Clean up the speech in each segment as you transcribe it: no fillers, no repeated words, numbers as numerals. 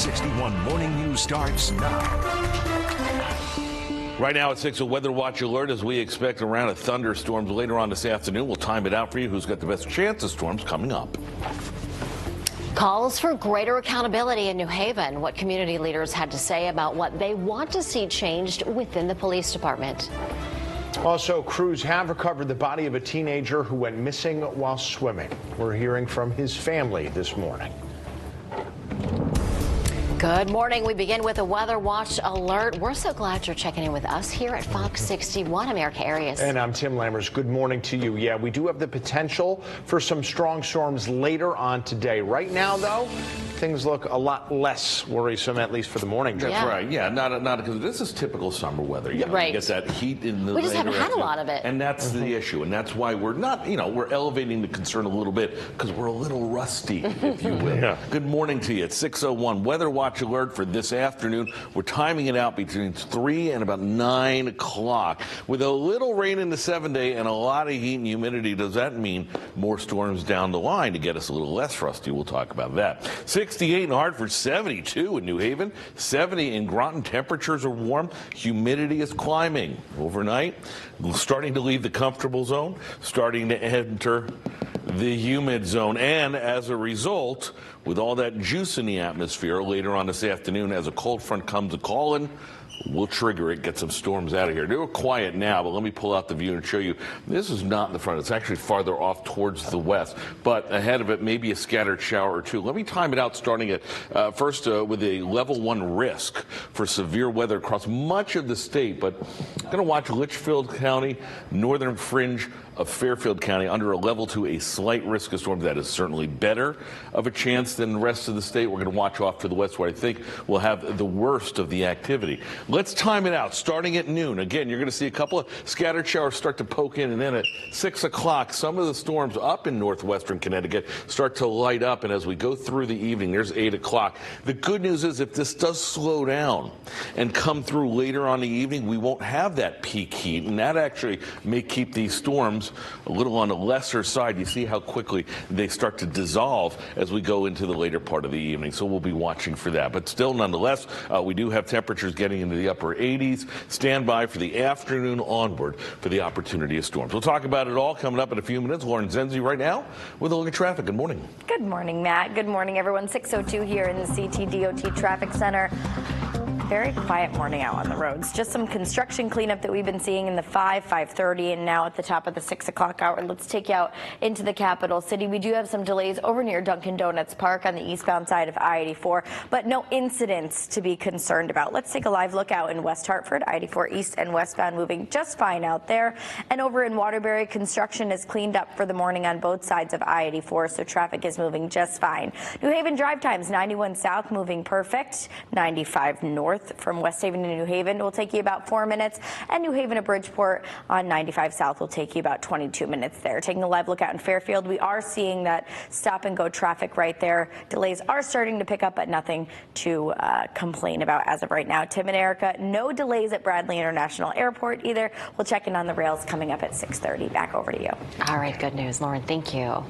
61 Morning News starts now. Right now at 6, a weather watch alert as we expect a round of thunderstorms later on this afternoon. We'll time it out for you. Who's got the best chance of storms coming up? Calls for greater accountability in New Haven. What community leaders had to say about what they want to see changed within the police department. Also, crews have recovered the body of a teenager who went missing while swimming. We're hearing from his family this morning. Good morning. We begin with a weather watch alert. We're so glad you're checking in with us here at Fox 61. I'm Erica Arias. And I'm Tim Lammers. Good morning to you. Yeah, we do have the potential for some strong storms later on today. Right now, though, things look a lot less worrisome, at least for the morning. That's right. Yeah, not because this is typical summer weather. You right. Get that heat in the. We just haven't had a lot of it, and that's the issue, and that's why we're not. We're elevating the concern a little bit because we're a little rusty, if you will. Yeah. Good morning to you. It's 6:01. Weather watch alert for this afternoon. We're timing it out between 3 and about 9 o'clock. With a little rain in the 7-day and a lot of heat and humidity, does that mean more storms down the line to get us a little less rusty? We'll talk about that. 68 in Hartford, 72 in New Haven, 70 in Groton. Temperatures are warm. Humidity is climbing. Overnight, starting to leave the comfortable zone, starting to enter the humid zone. And as a result, with all that juice in the atmosphere later on this afternoon, as a cold front comes a-calling, we'll trigger it, get some storms out of here. They're quiet now, but let me pull out the view and show you. This is not in the front. It's actually farther off towards the west. But ahead of it, maybe a scattered shower or two. Let me time it out, starting at first with a level 1 risk for severe weather across much of the state. But I'm going to watch Litchfield County, northern fringe of Fairfield County under a level 2, a slight risk of storms. That is certainly better of a chance than the rest of the state. We're going to watch off to the west, where I think we'll have the worst of the activity. Let's time it out, starting at noon. Again, you're going to see a couple of scattered showers start to poke in, and then at 6 o'clock, some of the storms up in northwestern Connecticut start to light up, and as we go through the evening, there's 8 o'clock. The good news is if this does slow down and come through later on the evening, we won't have that peak heat, and that actually may keep these storms a little on the lesser side. You see how quickly they start to dissolve as we go into the later part of the evening, so we'll be watching for that. But still, nonetheless, we do have temperatures getting into the upper 80s. Stand by for the afternoon onward for the opportunity of storms. We'll talk about it all coming up in a few minutes. Lauren Zenzi right now with a look at traffic. Good morning. Good morning, Matt. Good morning, everyone. 6:02 here in the CTDOT Traffic Center. Very quiet morning out on the roads. Just some construction cleanup that we've been seeing in the 5:30, and now at the top of the 6 o'clock hour. Let's take you out into the capital city. We do have some delays over near Dunkin' Donuts Park on the eastbound side of I-84, but no incidents to be concerned about. Let's take a live look out in West Hartford. I-84 east and westbound moving just fine out there. And over in Waterbury, construction is cleaned up for the morning on both sides of I-84, so traffic is moving just fine. New Haven drive times, 91 south moving perfect, 95 north from West Haven to New Haven will take you about 4 minutes, and New Haven to Bridgeport on 95 south will take you about 22 minutes there. Taking a live look out in Fairfield, we are seeing that stop and go traffic right there. Delays are starting to pick up, but nothing to complain about as of right now. Tim and Erica, no delays at Bradley International Airport either. We'll check in on the rails coming up at 6:30. Back over to you. All right, good news, Lauren. Thank you.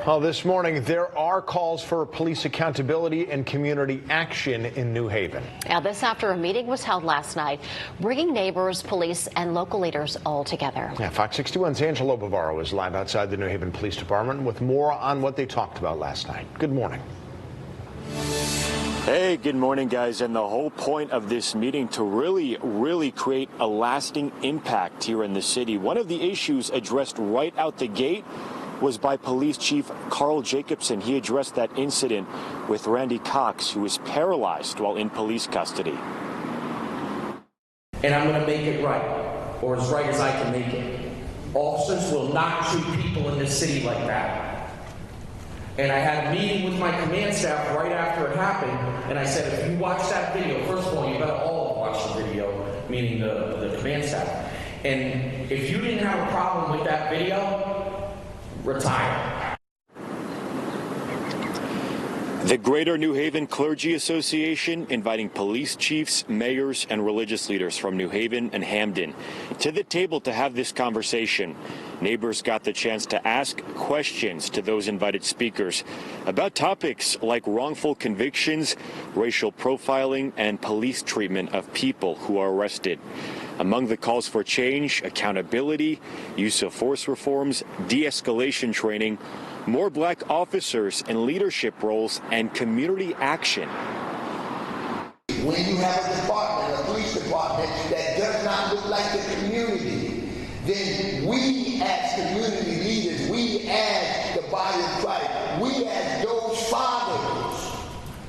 Well, this morning, there are calls for police accountability and community action in New Haven. Now, this after a meeting was held last night, bringing neighbors, police, and local leaders all together. Yeah, Fox 61's Angelo Bavaro is live outside the New Haven Police Department with more on what they talked about last night. Good morning. Hey, good morning, guys. And the whole point of this meeting to really create a lasting impact here in the city. One of the issues addressed right out the gate was by Police Chief Carl Jacobson. He addressed that incident with Randy Cox, who was paralyzed while in police custody. And I'm going to make it right, or as right as I can make it. Officers will not treat people in this city like that. And I had a meeting with my command staff right after it happened, and I said, if you watch that video, first of all, you better all watch the video, meaning the command staff. And if you didn't have a problem with that video, retire. The Greater New Haven Clergy Association inviting police chiefs, mayors, and religious leaders from New Haven and Hamden to the table to have this conversation. Neighbors got the chance to ask questions to those invited speakers about topics like wrongful convictions, racial profiling, and police treatment of people who are arrested. Among the calls for change, accountability, use of force reforms, de-escalation training, more black officers in leadership roles, and community action. When you have a department, a police department, that does not look like the community, then we as community leaders, we as the body of Christ, we as those fathers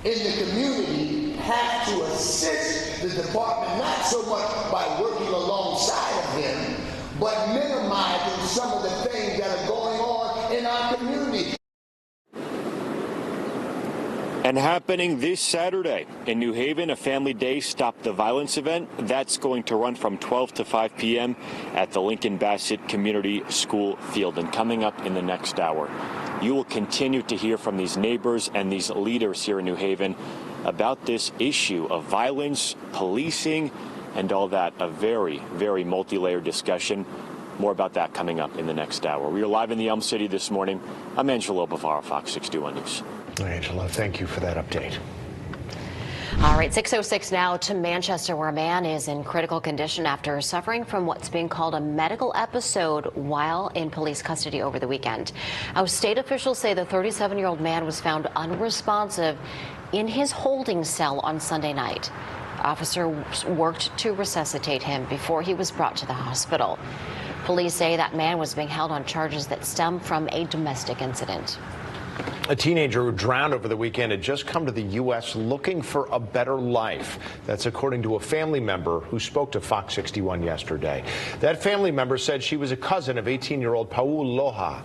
in the community have to assist the department, not so much by working alongside of them, but minimizing some of the things that are going on in our community. And happening this Saturday in New Haven, a Family Day Stop the Violence event. That's going to run from 12 to 5 p.m. at the Lincoln Bassett Community School Field. And coming up in the next hour, you will continue to hear from these neighbors and these leaders here in New Haven about this issue of violence, policing, and all that. A very, very multi-layered discussion. More about that coming up in the next hour. We are live in the Elm City this morning. I'm Angelo Bavaro, Fox 61 News. Angelo, thank you for that update. All right, 6:06 now to Manchester, where a man is in critical condition after suffering from what's being called a medical episode while in police custody over the weekend. Our state officials say the 37-year-old man was found unresponsive in his holding cell on Sunday night. Officers worked to resuscitate him before he was brought to the hospital. Police say that man was being held on charges that stem from a domestic incident. A teenager who drowned over the weekend had just come to the U.S. looking for a better life. That's according to a family member who spoke to Fox 61 yesterday. That family member said she was a cousin of 18-year-old Paul Loha.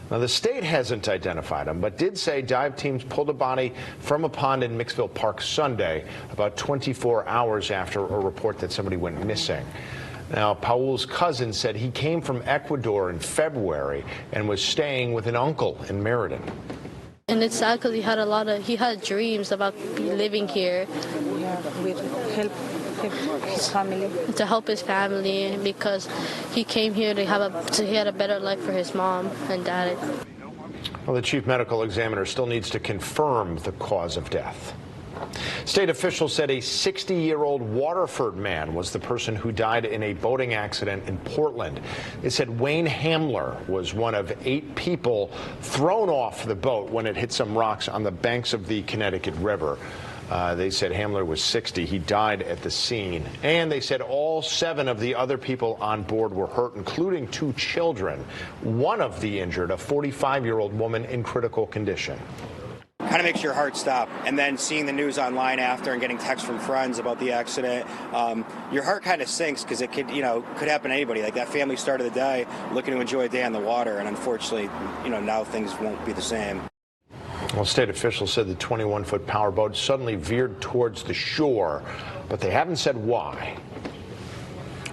Now, the state hasn't identified him, but did say dive teams pulled a body from a pond in Mixville Park Sunday, about 24 hours after a report that somebody went missing. Now, Paul's cousin said he came from Ecuador in February and was staying with an uncle in Meriden. And it's sad because he had dreams about living here. Help his family. To help his family, because he came here to he had a better life for his mom and dad. Well, the chief medical examiner still needs to confirm the cause of death. State officials said a 60-year-old Waterford man was the person who died in a boating accident in Portland. They said Wayne Hamler was one of 8 people thrown off the boat when it hit some rocks on the banks of the Connecticut River. They said Hamler was 60. He died at the scene. And they said all 7 of the other people on board were hurt, including 2 children. One of the injured, a 45-year-old woman in critical condition. Kind of makes your heart stop. And then seeing the news online after and getting texts from friends about the accident, your heart kind of sinks because it could happen to anybody. Like that family started the day looking to enjoy a day on the water, and unfortunately, now things won't be the same. Well, state officials said the 21-foot powerboat suddenly veered towards the shore, but they haven't said why.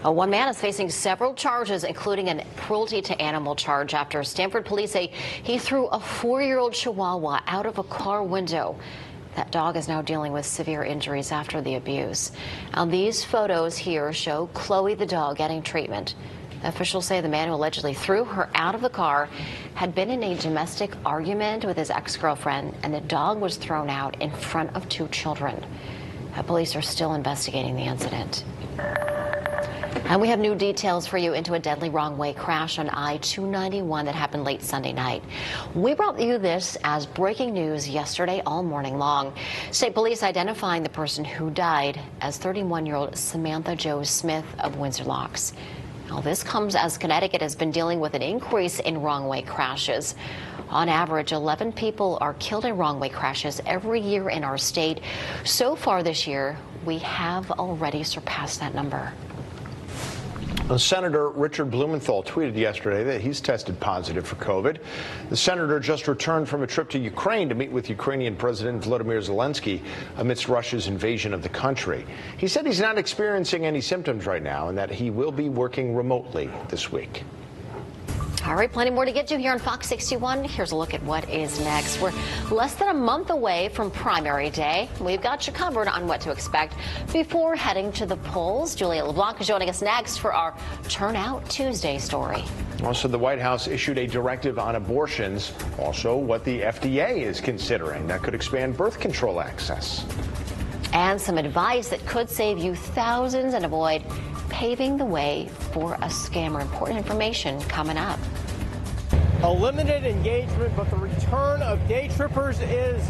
One man is facing several charges, including a cruelty to animal charge after Stamford police say he threw a 4-year-old Chihuahua out of a car window. That dog is now dealing with severe injuries after the abuse. Now, these photos here show Chloe the dog getting treatment. Officials say the man who allegedly threw her out of the car had been in a domestic argument with his ex-girlfriend, and the dog was thrown out in front of 2 children. Police are still investigating the incident. And we have new details for you into a deadly wrong-way crash on I-291 that happened late Sunday night. We brought you this as breaking news yesterday all morning long. State police identifying the person who died as 31-year-old Samantha Jo Smith of Windsor Locks. Now, this comes as Connecticut has been dealing with an increase in wrong-way crashes. On average, 11 people are killed in wrong-way crashes every year in our state. So far this year, we have already surpassed that number. Senator Richard Blumenthal tweeted yesterday that he's tested positive for COVID. The senator just returned from a trip to Ukraine to meet with Ukrainian President Volodymyr Zelensky amidst Russia's invasion of the country. He said he's not experiencing any symptoms right now and that he will be working remotely this week. All right, plenty more to get to here on Fox 61. Here's a look at what is next. We're less than a month away from primary day. We've got you covered on what to expect before heading to the polls. Julia LeBlanc is joining us next for our Turnout Tuesday story. Also, the White House issued a directive on abortions, also what the FDA is considering that could expand birth control access. And some advice that could save you thousands and avoid paving the way for a scammer. Important information coming up. A limited engagement, but the return of day trippers is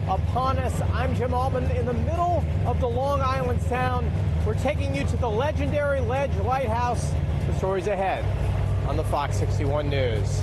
upon us. I'm Jim Altman in the middle of the Long Island Sound. We're taking you to the legendary Ledge Lighthouse. The story's ahead on the Fox 61 News.